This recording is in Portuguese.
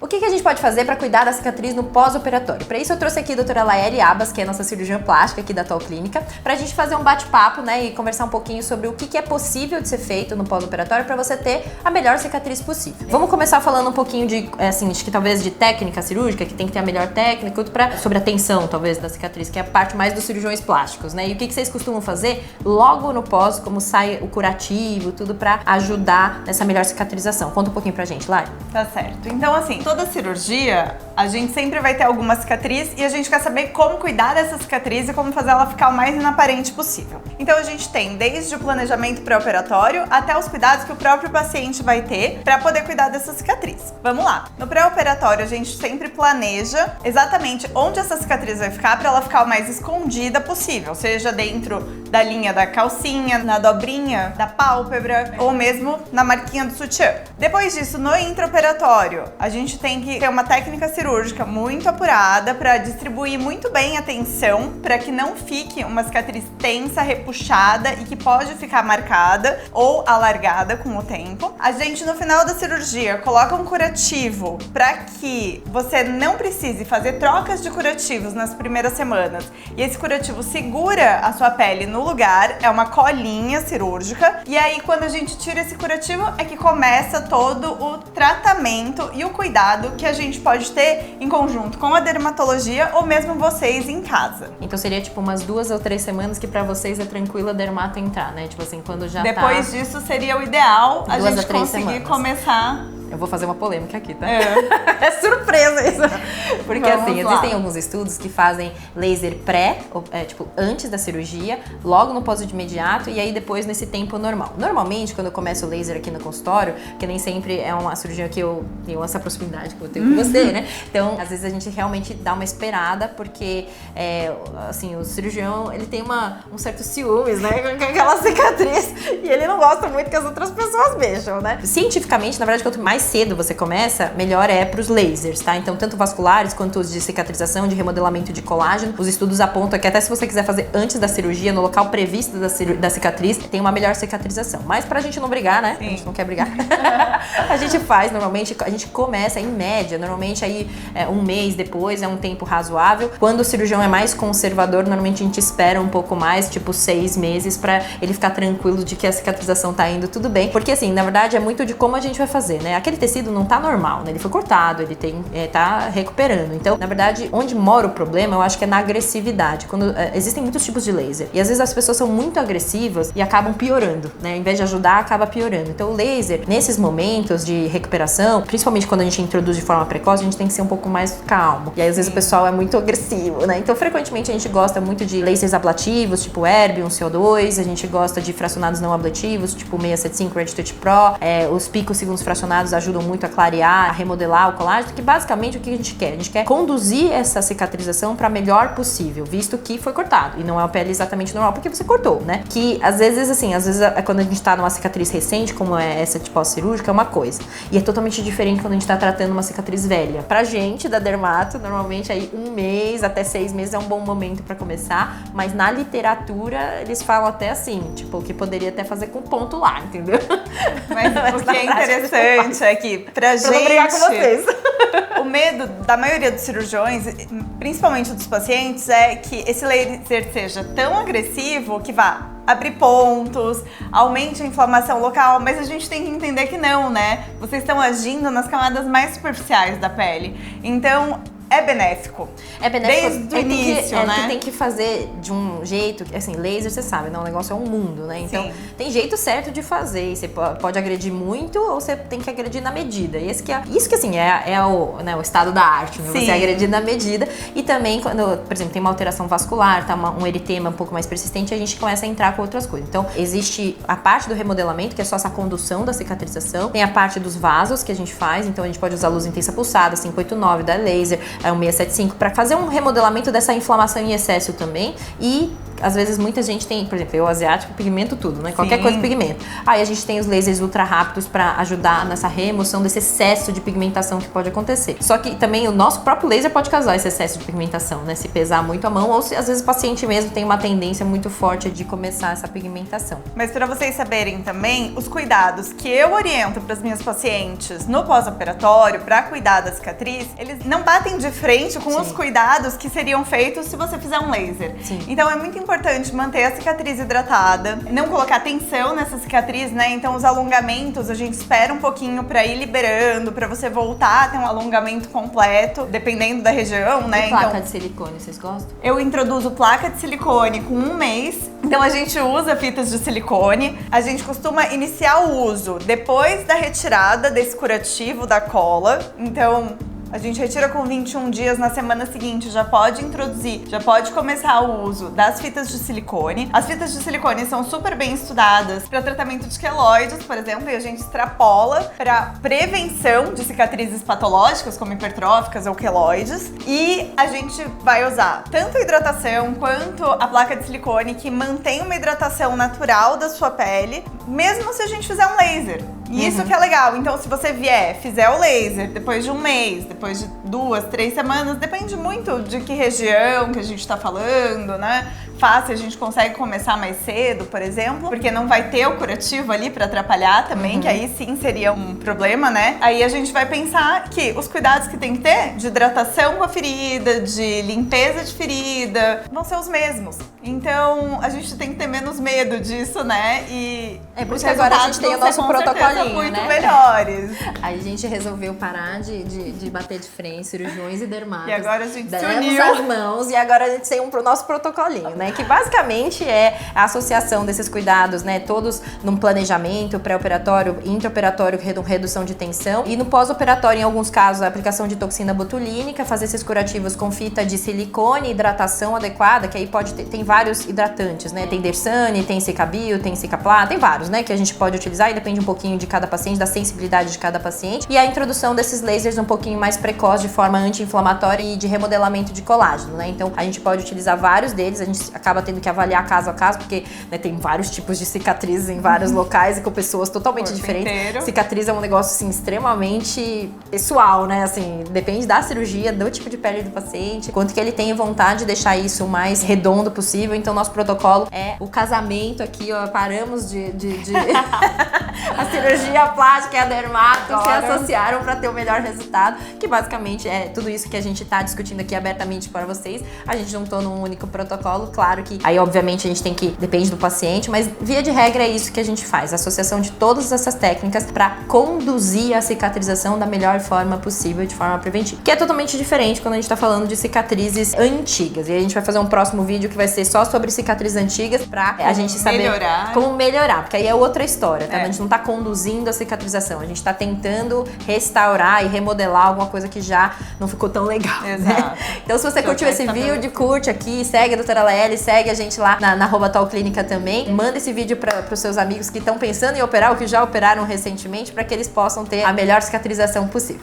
O que a gente pode fazer para cuidar da cicatriz no pós-operatório? Para isso eu trouxe aqui a doutora Laeli Abas, que é a nossa cirurgiã plástica aqui da Toll Clínica, pra gente fazer um bate-papo, né, e conversar um pouquinho sobre o que é possível de ser feito no pós-operatório para você ter a melhor cicatriz possível. Vamos começar falando um pouquinho de, assim, acho que talvez de técnica cirúrgica, que tem que ter a melhor técnica, sobre a tensão, talvez, da cicatriz, que é a parte mais dos cirurgiões plásticos, né? E o que vocês costumam fazer logo no pós, como sai o curativo, tudo pra ajudar nessa melhor cicatrização? Conta um pouquinho pra gente, Lari. Tá certo. Então, assim, toda cirurgia, a gente sempre vai ter alguma cicatriz e a gente quer saber como cuidar dessa cicatriz e como fazer ela ficar o mais inaparente possível. Então, a gente tem desde o planejamento pré-operatório até os cuidados que o próprio paciente vai ter para poder cuidar dessa cicatriz. Vamos lá. No pré-operatório, a gente sempre planeja exatamente onde essa cicatriz vai ficar para ela ficar o mais escondida possível, seja dentro da linha da calcinha, na dobrinha da pálpebra ou mesmo na marquinha do sutiã. Depois disso, no intraoperatório, a gente tem que ter uma técnica cirúrgica muito apurada para distribuir muito bem a tensão, para que não fique uma cicatriz tensa, repuxada e que pode ficar marcada ou alargada com o tempo. A gente, no final da cirurgia, coloca um curativo para que você não precise fazer trocas de curativos nas primeiras semanas. E esse curativo segura a sua pele no lugar, é uma colinha cirúrgica. E aí, quando a gente tira esse curativo, é que começa todo o tratamento e o cuidado que a gente pode ter em conjunto com a dermatologia ou mesmo vocês em casa. Então seria tipo umas 2 ou 3 semanas que pra vocês é tranquilo a dermato entrar, né? Tipo assim, quando já Depois disso seria o ideal a gente conseguir começar. Eu vou fazer uma polêmica aqui, tá? É surpresa isso. Porque assim, existem alguns estudos que fazem laser tipo, antes da cirurgia, logo no pós de imediato e aí depois nesse tempo normal. Normalmente, quando eu começo o laser aqui no consultório, que nem sempre é uma cirurgia que eu tenho essa proximidade que eu tenho com você, né? Então, às vezes a gente realmente dá uma esperada, porque, assim, o cirurgião, ele tem um certo ciúmes, né? Com aquela cicatriz e ele não gosta muito que as outras pessoas mexam, né? Cientificamente, na verdade, quanto mais cedo você começa, melhor é para os lasers, tá? Então, tanto vasculares quanto os de cicatrização, de remodelamento de colágeno, os estudos apontam que até se você quiser fazer antes da cirurgia, no local previsto da cicatriz, tem uma melhor cicatrização. Mas pra gente não brigar, né? Sim. A gente não quer brigar. A gente faz, normalmente, a gente começa em média, normalmente aí um mês depois, é um tempo razoável. Quando o cirurgião é mais conservador, normalmente a gente espera um pouco mais, tipo 6 meses, pra ele ficar tranquilo de que a cicatrização tá indo tudo bem. Porque assim, na verdade, é muito de como a gente vai fazer, né? Aquele tecido não tá normal, né? Ele foi cortado, ele tá recuperando. Então, na verdade, onde mora o problema, eu acho que é na agressividade. Quando existem muitos tipos de laser e às vezes as pessoas são muito agressivas e acabam piorando, né? Ao invés de ajudar, acaba piorando. Então, o laser, nesses momentos de recuperação, principalmente quando a gente introduz de forma precoce, a gente tem que ser um pouco mais calmo. E aí, às vezes, o pessoal é muito agressivo, né? Então, frequentemente, a gente gosta muito de lasers ablativos, tipo Erbium, CO2, a gente gosta de fracionados não ablativos, tipo 675 Red Touch Pro, os picos segundos fracionados ajudam muito a clarear, a remodelar o colágeno, que basicamente o que a gente quer? A gente quer conduzir essa cicatrização para melhor possível, visto que foi cortado e não é uma pele exatamente normal porque você cortou, né? Que às vezes quando a gente tá numa cicatriz recente, como é essa tipo pós-cirúrgica, é uma coisa. E é totalmente diferente quando a gente tá tratando uma cicatriz velha. Pra gente, da dermato, normalmente aí 1 mês até 6 meses é um bom momento pra começar, mas na literatura eles falam até assim, tipo, que poderia até fazer com ponto lá, entendeu? Mas o que é interessante é que pra gente... não brigar com vocês. O medo da maioria dos cirurgiões, principalmente dos pacientes, é que esse laser seja tão agressivo que vá abrir pontos, aumente a inflamação local, mas a gente tem que entender que não, né? Vocês estão agindo nas camadas mais superficiais da pele. Então, é benéfico. É benéfico desde o início, né? Que tem que fazer de um jeito, assim, laser, você sabe, né? O negócio é um mundo, né? Então, sim, tem jeito certo de fazer. Você pode agredir muito ou você tem que agredir na medida. E isso que assim, o estado da arte, né? Sim. Você agredir na medida. E também, quando, por exemplo, tem uma alteração vascular, tá um eritema um pouco mais persistente, a gente começa a entrar com outras coisas. Então, existe a parte do remodelamento, que é só essa condução da cicatrização. Tem a parte dos vasos que a gente faz. Então, a gente pode usar luz intensa pulsada, 589 da laser. é um 675, para fazer um remodelamento dessa inflamação em excesso também. E às vezes muita gente tem, por exemplo, eu asiático, pigmento tudo, né? Qualquer coisa pigmento. Aí a gente tem os lasers ultra rápidos para ajudar nessa remoção desse excesso de pigmentação que pode acontecer. Só que também o nosso próprio laser pode causar esse excesso de pigmentação, né? Se pesar muito a mão ou se às vezes o paciente mesmo tem uma tendência muito forte de começar essa pigmentação. Mas para vocês saberem também, os cuidados que eu oriento para as minhas pacientes no pós-operatório para cuidar da cicatriz, eles não batem de frente com os cuidados que seriam feitos se você fizer um laser. Sim. Então é muito importante manter a cicatriz hidratada, não colocar tensão nessa cicatriz, né? Então os alongamentos a gente espera um pouquinho para ir liberando, para você voltar a ter um alongamento completo, dependendo da região, né? E placa de silicone, vocês gostam? Eu introduzo placa de silicone com 1 mês, então a gente usa fitas de silicone. A gente costuma iniciar o uso depois da retirada desse curativo da cola, então a gente retira com 21 dias, na semana seguinte já pode introduzir, já pode começar o uso das fitas de silicone. As fitas de silicone são super bem estudadas para tratamento de queloides, por exemplo, e a gente extrapola para prevenção de cicatrizes patológicas, como hipertróficas ou queloides. E a gente vai usar tanto a hidratação quanto a placa de silicone, que mantém uma hidratação natural da sua pele, mesmo se a gente fizer um laser. E isso que é legal. Então, se você fizer o laser depois de 1 mês, depois de 2, 3 semanas, depende muito de que região que a gente tá falando, né? Fácil, a gente consegue começar mais cedo, por exemplo, porque não vai ter o curativo ali pra atrapalhar também, que aí sim seria um problema, né? Aí a gente vai pensar que os cuidados que tem que ter de hidratação com a ferida, de limpeza de ferida, vão ser os mesmos. Então, a gente tem que ter menos medo disso, né? E é por isso que agora a gente tem o nosso protocolinho, muito né? melhores. Aí a gente resolveu parar de bater de frente, cirurgiões e dermatos. E agora a gente se demos uniu. as mãos e agora a gente tem o nosso protocolinho, né? Que basicamente é a associação desses cuidados, né? Todos num planejamento pré-operatório, intraoperatório, redução de tensão. E no pós-operatório, em alguns casos, a aplicação de toxina botulínica, fazer esses curativos com fita de silicone, hidratação adequada, que aí pode ter, tem vários hidratantes, né? Tem Dersane, tem Cicabil, tem Cicaplá, tem vários, né? Que a gente pode utilizar e depende um pouquinho de cada paciente, da sensibilidade de cada paciente. E a introdução desses lasers um pouquinho mais precoce, de forma anti-inflamatória e de remodelamento de colágeno, né? Então, a gente pode utilizar vários deles, a gente acaba tendo que avaliar caso a caso, porque né, tem vários tipos de cicatrizes em vários locais e com pessoas totalmente diferentes. Inteiro. Cicatriz é um negócio, assim, extremamente pessoal, né? Assim, depende da cirurgia, do tipo de pele do paciente, quanto que ele tem vontade de deixar isso o mais redondo possível. Então, nosso protocolo é o casamento aqui, ó, paramos de a cirurgia plástica e a dermato se associaram para ter o melhor resultado, que basicamente é tudo isso que a gente tá discutindo aqui abertamente para vocês. A gente juntou num único protocolo, claro que aí obviamente a gente tem que, depende do paciente, mas via de regra é isso que a gente faz, a associação de todas essas técnicas para conduzir a cicatrização da melhor forma possível, de forma preventiva, que é totalmente diferente quando a gente tá falando de cicatrizes antigas. E a gente vai fazer um próximo vídeo que vai ser só sobre cicatrizes antigas pra a gente saber como melhorar, porque aí é outra história, tá? A gente não tá conduzindo a cicatrização, a gente tá tentando restaurar e remodelar alguma coisa que já não ficou tão legal. Exato. Né? Então, se você curtiu esse vídeo, curte aqui, segue a doutora Laele, segue a gente lá na @talclínica também. Manda esse vídeo para os seus amigos que estão pensando em operar ou que já operaram recentemente, para que eles possam ter a melhor cicatrização possível.